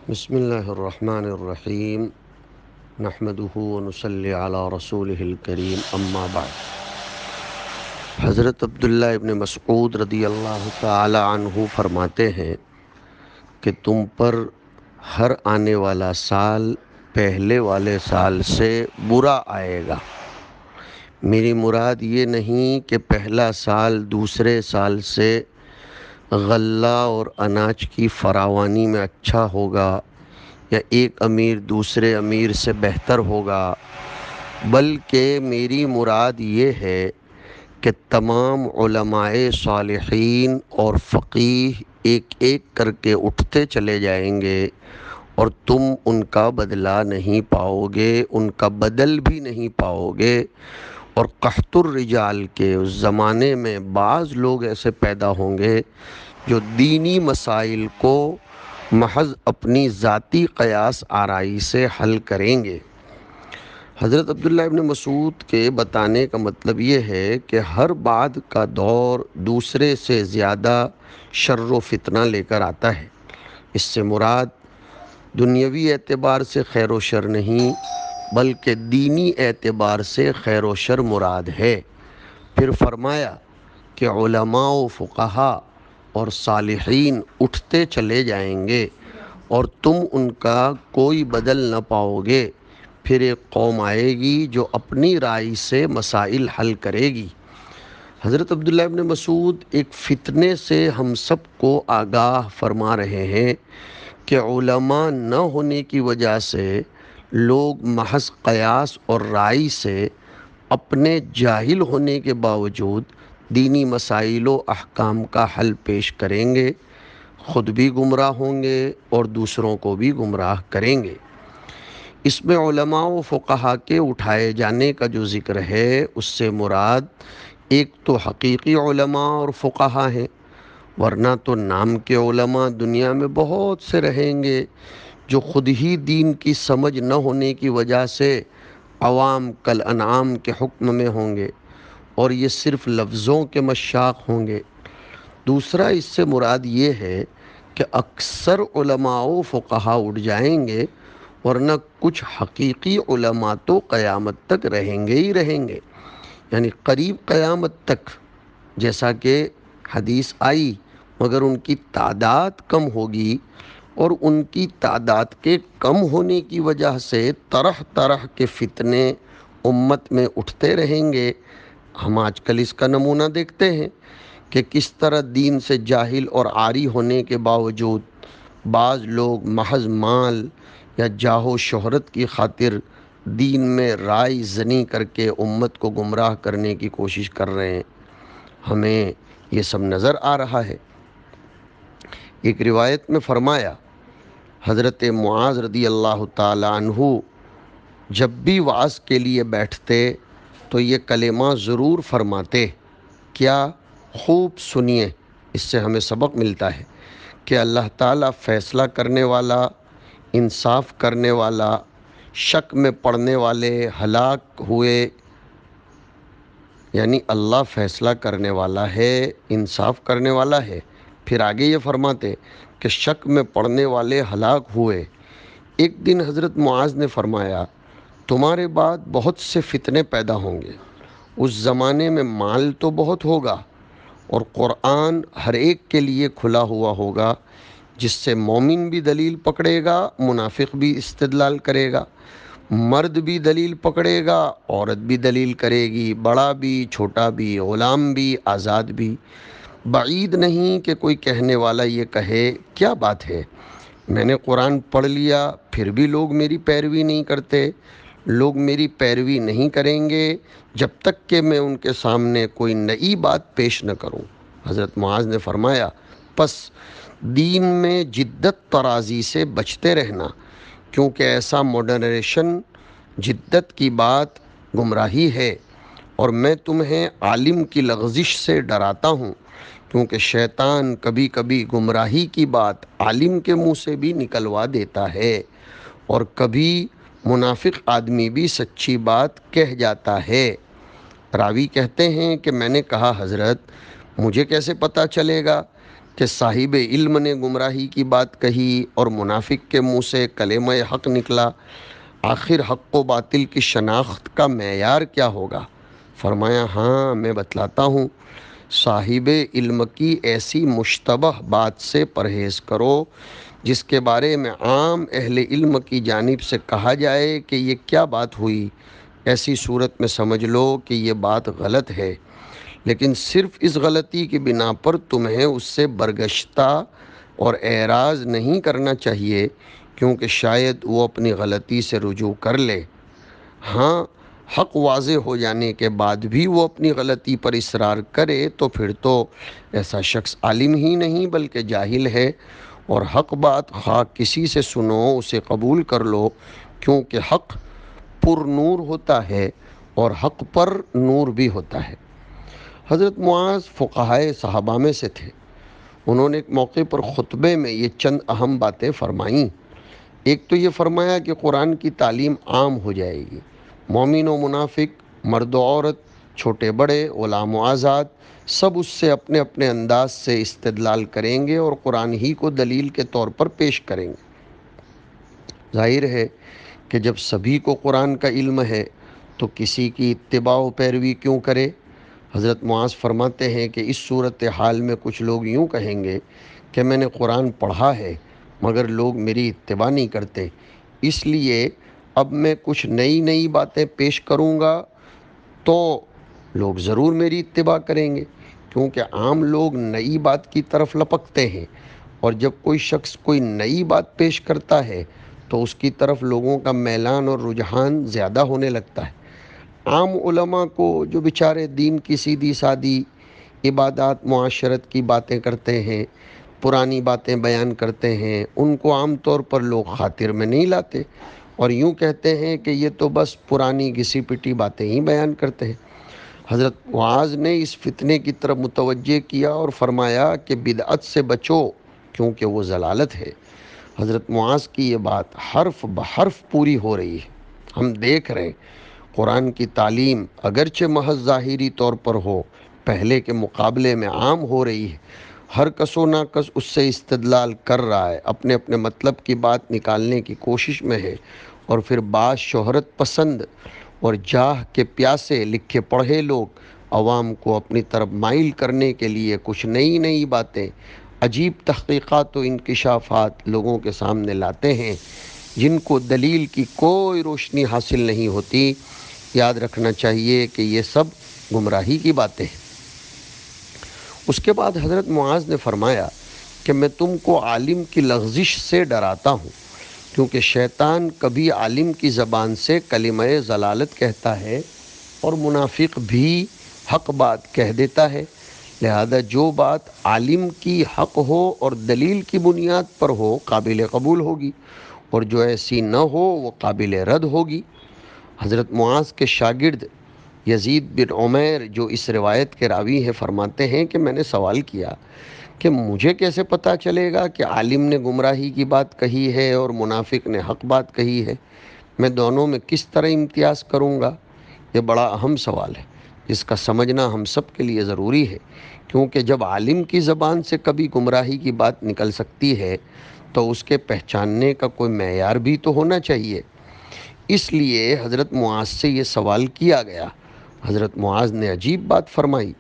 بسم اللہ الرحمن الرحیم نحمدہ ونصلی علی رسولہ الکریم اما بعد۔ حضرت عبداللہ ابن مسعود رضی اللہ تعالی عنہ فرماتے ہیں کہ تم پر ہر آنے والا سال پہلے والے سال سے برا آئے گا۔ میری مراد یہ نہیں کہ پہلا سال دوسرے سال سے غلہ اور اناج کی فراوانی میں اچھا ہوگا یا ایک امیر دوسرے امیر سے بہتر ہوگا، بلکہ میری مراد یہ ہے کہ تمام علماء صالحین اور فقیہ ایک ایک کر کے اٹھتے چلے جائیں گے اور تم ان کا بدلہ نہیں پاؤ گے، ان کا بدل بھی نہیں پاؤ گے۔ اور قحط الرجال کے اس زمانے میں بعض لوگ ایسے پیدا ہوں گے جو دینی مسائل کو محض اپنی ذاتی قیاس آرائی سے حل کریں گے۔ حضرت عبداللہ ابن مسعود کے بتانے کا مطلب یہ ہے کہ ہر بعد کا دور دوسرے سے زیادہ شر و فتنہ لے کر آتا ہے۔ اس سے مراد دنیاوی اعتبار سے خیر و شر نہیں بلکہ دینی اعتبار سے خیر و شر مراد ہے۔ پھر فرمایا کہ علماء و فقہا اور صالحین اٹھتے چلے جائیں گے اور تم ان کا کوئی بدل نہ پاؤ گے۔ پھر ایک قوم آئے گی جو اپنی رائے سے مسائل حل کرے گی۔ حضرت عبداللہ ابن مسعود ایک فتنے سے ہم سب کو آگاہ فرما رہے ہیں کہ علماء نہ ہونے کی وجہ سے لوگ محض قیاس اور رائے سے اپنے جاہل ہونے کے باوجود دینی مسائل و احکام کا حل پیش کریں گے، خود بھی گمراہ ہوں گے اور دوسروں کو بھی گمراہ کریں گے۔ اس میں علماء و فقہا کے اٹھائے جانے کا جو ذکر ہے اس سے مراد ایک تو حقیقی علماء اور فقہا ہیں، ورنہ تو نام کے علماء دنیا میں بہت سے رہیں گے جو خود ہی دین کی سمجھ نہ ہونے کی وجہ سے عوام کل انعام کے حکم میں ہوں گے اور یہ صرف لفظوں کے مشاق ہوں گے۔ دوسرا اس سے مراد یہ ہے کہ اکثر علماء و فقہا اٹھ جائیں گے ورنہ کچھ حقیقی علماء تو قیامت تک رہیں گے ہی رہیں گے، یعنی قریب قیامت تک، جیسا کہ حدیث آئی، مگر ان کی تعداد کم ہوگی اور ان کی تعداد کے کم ہونے کی وجہ سے طرح طرح کے فتنے امت میں اٹھتے رہیں گے۔ ہم آج کل اس کا نمونہ دیکھتے ہیں کہ کس طرح دین سے جاہل اور عاری ہونے کے باوجود بعض لوگ محض مال یا جاہ و شہرت کی خاطر دین میں رائے زنی کر کے امت کو گمراہ کرنے کی کوشش کر رہے ہیں۔ ہمیں یہ سب نظر آ رہا ہے۔ ایک روایت میں فرمایا، حضرت معاذ رضی اللہ تعالی عنہ جب بھی وعظ کے لیے بیٹھتے تو یہ کلمہ ضرور فرماتے، کیا؟ خوب سنیے، اس سے ہمیں سبق ملتا ہے کہ اللہ تعالیٰ فیصلہ کرنے والا، انصاف کرنے والا، شک میں پڑنے والے ہلاک ہوئے، یعنی اللہ فیصلہ کرنے والا ہے، انصاف کرنے والا ہے۔ پھر آگے یہ فرماتے کہ شک میں پڑنے والے ہلاک ہوئے۔ ایک دن حضرت معاذ نے فرمایا، تمہارے بعد بہت سے فتنے پیدا ہوں گے۔ اس زمانے میں مال تو بہت ہوگا اور قرآن ہر ایک کے لیے کھلا ہوا ہوگا، جس سے مومن بھی دلیل پکڑے گا، منافق بھی استدلال کرے گا، مرد بھی دلیل پکڑے گا، عورت بھی دلیل کرے گی، بڑا بھی چھوٹا بھی، غلام بھی آزاد بھی۔ بعید نہیں کہ کوئی کہنے والا یہ کہے، کیا بات ہے، میں نے قرآن پڑھ لیا پھر بھی لوگ میری پیروی نہیں کرتے۔ لوگ میری پیروی نہیں کریں گے جب تک کہ میں ان کے سامنے کوئی نئی بات پیش نہ کروں۔ حضرت معاذ نے فرمایا، پس دین میں جدت ترازی سے بچتے رہنا، کیونکہ ایسا ماڈرنیشن، جدت کی بات گمراہی ہے، اور میں تمہیں عالم کی لغزش سے ڈراتا ہوں، کیونکہ شیطان کبھی کبھی گمراہی کی بات عالم کے منہ سے بھی نکلوا دیتا ہے، اور کبھی منافق آدمی بھی سچی بات کہہ جاتا ہے۔ راوی کہتے ہیں کہ میں نے کہا، حضرت مجھے کیسے پتہ چلے گا کہ صاحب علم نے گمراہی کی بات کہی اور منافق کے منہ سے کلمہ حق نکلا، آخر حق و باطل کی شناخت کا معیار کیا ہوگا؟ فرمایا ہاں میں بتلاتا ہوں، صاحب علم کی ایسی مشتبہ بات سے پرہیز کرو جس کے بارے میں عام اہل علم کی جانب سے کہا جائے کہ یہ کیا بات ہوئی، ایسی صورت میں سمجھ لو کہ یہ بات غلط ہے، لیکن صرف اس غلطی کی بنا پر تمہیں اس سے برگشتہ اور اعراض نہیں کرنا چاہیے، کیونکہ شاید وہ اپنی غلطی سے رجوع کر لے۔ ہاں، حق واضح ہو جانے کے بعد بھی وہ اپنی غلطی پر اصرار کرے تو پھر تو ایسا شخص عالم ہی نہیں بلکہ جاہل ہے، اور حق بات خواہ کسی سے سنو اسے قبول کر لو، کیونکہ حق پر نور ہوتا ہے اور حق پر نور بھی ہوتا ہے۔ حضرت معاذ فقہائے صحابہ میں سے تھے۔ انہوں نے ایک موقع پر خطبے میں یہ چند اہم باتیں فرمائیں۔ ایک تو یہ فرمایا کہ قرآن کی تعلیم عام ہو جائے گی، مومن و منافق، مرد و عورت، چھوٹے بڑے، غلام و آزاد، سب اس سے اپنے اپنے انداز سے استدلال کریں گے اور قرآن ہی کو دلیل کے طور پر پیش کریں گے۔ ظاہر ہے کہ جب سبھی کو قرآن کا علم ہے تو کسی کی اتباع و پیروی کیوں کرے؟ حضرت معاذ فرماتے ہیں کہ اس صورتحال میں کچھ لوگ یوں کہیں گے کہ میں نے قرآن پڑھا ہے مگر لوگ میری اتباع نہیں کرتے، اس لیے اب میں کچھ نئی باتیں پیش کروں گا تو لوگ ضرور میری اتباع کریں گے، کیونکہ عام لوگ نئی بات کی طرف لپکتے ہیں، اور جب کوئی شخص کوئی نئی بات پیش کرتا ہے تو اس کی طرف لوگوں کا میلان اور رجحان زیادہ ہونے لگتا ہے۔ عام علماء کو جو بیچارے دین کی سیدھی سادی عبادات معاشرت کی باتیں کرتے ہیں، پرانی باتیں بیان کرتے ہیں، ان کو عام طور پر لوگ خاطر میں نہیں لاتے اور یوں کہتے ہیں کہ یہ تو بس پرانی گھسی پٹی باتیں ہی بیان کرتے ہیں۔ حضرت معاذ نے اس فتنے کی طرف متوجہ کیا اور فرمایا کہ بدعت سے بچو کیونکہ وہ ضلالت ہے۔ حضرت معاذ کی یہ بات حرف بحرف پوری ہو رہی ہے۔ ہم دیکھ رہے ہیں قرآن کی تعلیم اگرچہ محض ظاہری طور پر ہو، پہلے کے مقابلے میں عام ہو رہی ہے، ہر کس و ناکس اس سے استدلال کر رہا ہے، اپنے اپنے مطلب کی بات نکالنے کی کوشش میں ہے، اور پھر بعض شہرت پسند اور جاہ کے پیاسے لکھے پڑھے لوگ عوام کو اپنی طرف مائل کرنے کے لیے کچھ نئی باتیں، عجیب تحقیقات و انکشافات لوگوں کے سامنے لاتے ہیں جن کو دلیل کی کوئی روشنی حاصل نہیں ہوتی۔ یاد رکھنا چاہیے کہ یہ سب گمراہی کی باتیں ہیں۔ اس کے بعد حضرت معاذ نے فرمایا کہ میں تم کو عالم کی لغزش سے ڈراتا ہوں، کیونکہ شیطان کبھی عالم کی زبان سے کلمہ ضلالت کہتا ہے اور منافق بھی حق بات کہہ دیتا ہے، لہذا جو بات عالم کی حق ہو اور دلیل کی بنیاد پر ہو قابل قبول ہوگی، اور جو ایسی نہ ہو وہ قابل رد ہوگی۔ حضرت معاذ کے شاگرد یزید بن عمیر جو اس روایت کے راوی ہیں فرماتے ہیں کہ میں نے سوال کیا کہ مجھے کیسے پتہ چلے گا کہ عالم نے گمراہی کی بات کہی ہے اور منافق نے حق بات کہی ہے؟ میں دونوں میں کس طرح امتیاز کروں گا؟ یہ بڑا اہم سوال ہے جس کا سمجھنا ہم سب کے لیے ضروری ہے، کیونکہ جب عالم کی زبان سے کبھی گمراہی کی بات نکل سکتی ہے تو اس کے پہچاننے کا کوئی معیار بھی تو ہونا چاہیے۔ اس لیے حضرت معاذ سے یہ سوال کیا گیا۔ حضرت معاذ نے عجیب بات فرمائی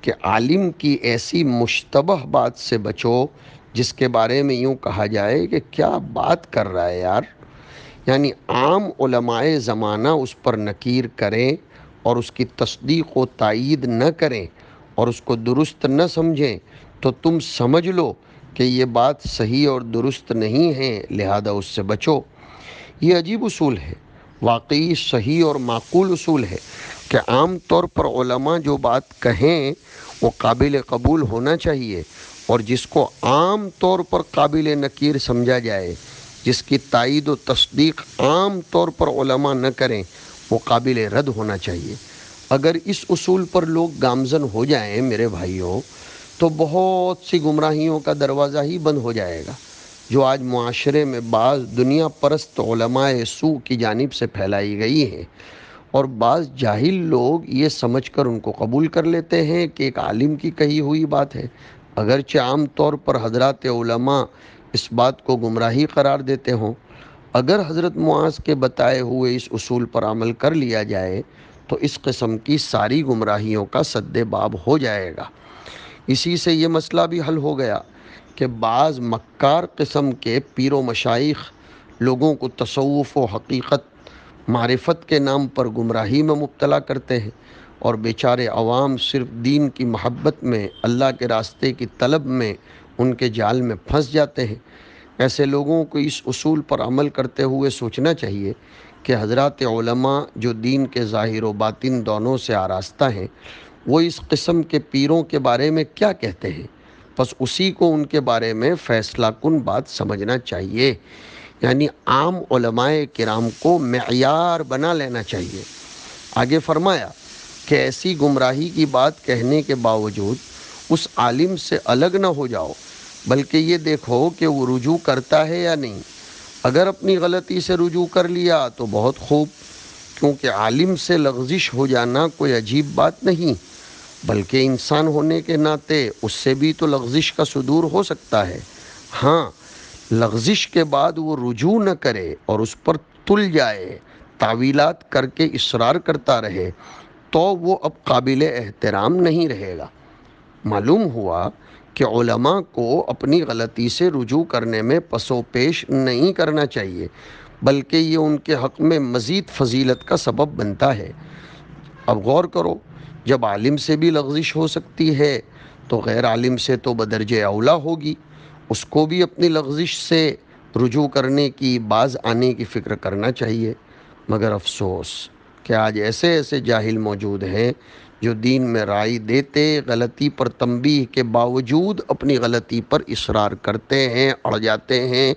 کہ عالم کی ایسی مشتبہ بات سے بچو جس کے بارے میں یوں کہا جائے کہ کیا بات کر رہا ہے یار، یعنی عام علماء زمانہ اس پر نکیر کریں اور اس کی تصدیق و تائید نہ کریں اور اس کو درست نہ سمجھیں تو تم سمجھ لو کہ یہ بات صحیح اور درست نہیں ہے، لہذا اس سے بچو۔ یہ عجیب اصول ہے، واقعی صحیح اور معقول اصول ہے کہ عام طور پر علماء جو بات کہیں وہ قابل قبول ہونا چاہیے، اور جس کو عام طور پر قابل نکیر سمجھا جائے، جس کی تائید و تصدیق عام طور پر علماء نہ کریں، وہ قابل رد ہونا چاہیے۔ اگر اس اصول پر لوگ گامزن ہو جائیں میرے بھائیوں تو بہت سی گمراہیوں کا دروازہ ہی بند ہو جائے گا جو آج معاشرے میں بعض دنیا پرست علماء سوء کی جانب سے پھیلائی گئی ہیں، اور بعض جاہل لوگ یہ سمجھ کر ان کو قبول کر لیتے ہیں کہ ایک عالم کی کہی ہوئی بات ہے۔ اگرچہ عام طور پر حضرات علماء اس بات کو گمراہی قرار دیتے ہوں، اگر حضرت معاذ کے بتائے ہوئے اس اصول پر عمل کر لیا جائے تو اس قسم کی ساری گمراہیوں کا سد باب ہو جائے گا۔ اسی سے یہ مسئلہ بھی حل ہو گیا کہ بعض مکار قسم کے پیر و مشائخ لوگوں کو تصوف و حقیقت معرفت کے نام پر گمراہی میں مبتلا کرتے ہیں، اور بیچارے عوام صرف دین کی محبت میں، اللہ کے راستے کی طلب میں ان کے جال میں پھنس جاتے ہیں۔ ایسے لوگوں کو اس اصول پر عمل کرتے ہوئے سوچنا چاہیے کہ حضرات علماء جو دین کے ظاہر و باطن دونوں سے آراستہ ہیں، وہ اس قسم کے پیروں کے بارے میں کیا کہتے ہیں، بس اسی کو ان کے بارے میں فیصلہ کن بات سمجھنا چاہیے، یعنی عام علماء کرام کو معیار بنا لینا چاہیے۔ آگے فرمایا کہ ایسی گمراہی کی بات کہنے کے باوجود اس عالم سے الگ نہ ہو جاؤ، بلکہ یہ دیکھو کہ وہ رجوع کرتا ہے یا نہیں۔ اگر اپنی غلطی سے رجوع کر لیا تو بہت خوب، کیونکہ عالم سے لغزش ہو جانا کوئی عجیب بات نہیں، بلکہ انسان ہونے کے ناطے اس سے بھی تو لغزش کا صدور ہو سکتا ہے۔ ہاں، لغزش کے بعد وہ رجوع نہ کرے اور اس پر تل جائے، تعویلات کر کے اصرار کرتا رہے، تو وہ اب قابل احترام نہیں رہے گا۔ معلوم ہوا کہ علماء کو اپنی غلطی سے رجوع کرنے میں پس و پیش نہیں کرنا چاہیے، بلکہ یہ ان کے حق میں مزید فضیلت کا سبب بنتا ہے۔ اب غور کرو، جب عالم سے بھی لغزش ہو سکتی ہے تو غیر عالم سے تو بدرجہ اولا ہوگی۔ اس کو بھی اپنی لغزش سے رجوع کرنے کی، باز آنے کی فکر کرنا چاہیے۔ مگر افسوس کہ آج ایسے جاہل موجود ہیں جو دین میں رائے دیتے، غلطی پر تنبیہ کے باوجود اپنی غلطی پر اصرار کرتے ہیں، اڑ جاتے ہیں،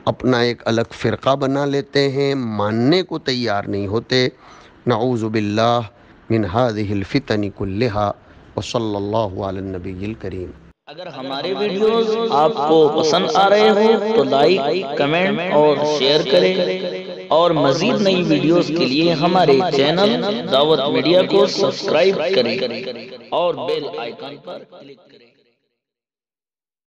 اپنا ایک الگ فرقہ بنا لیتے ہیں، ماننے کو تیار نہیں ہوتے۔ نعوذ باللہ من هذه الفتن كلها وصلی اللہ علی النبی الکریم۔ اگر ہمارے ویڈیوز آپ کو پسند آ رہے ہو تو لائک، کمنٹ اور شیئر کریں، اور مزید نئی ویڈیوز کے لیے ہمارے چینل دعوت میڈیا کو سبسکرائب کریں اور بیل آئیکن پر کلک کریں۔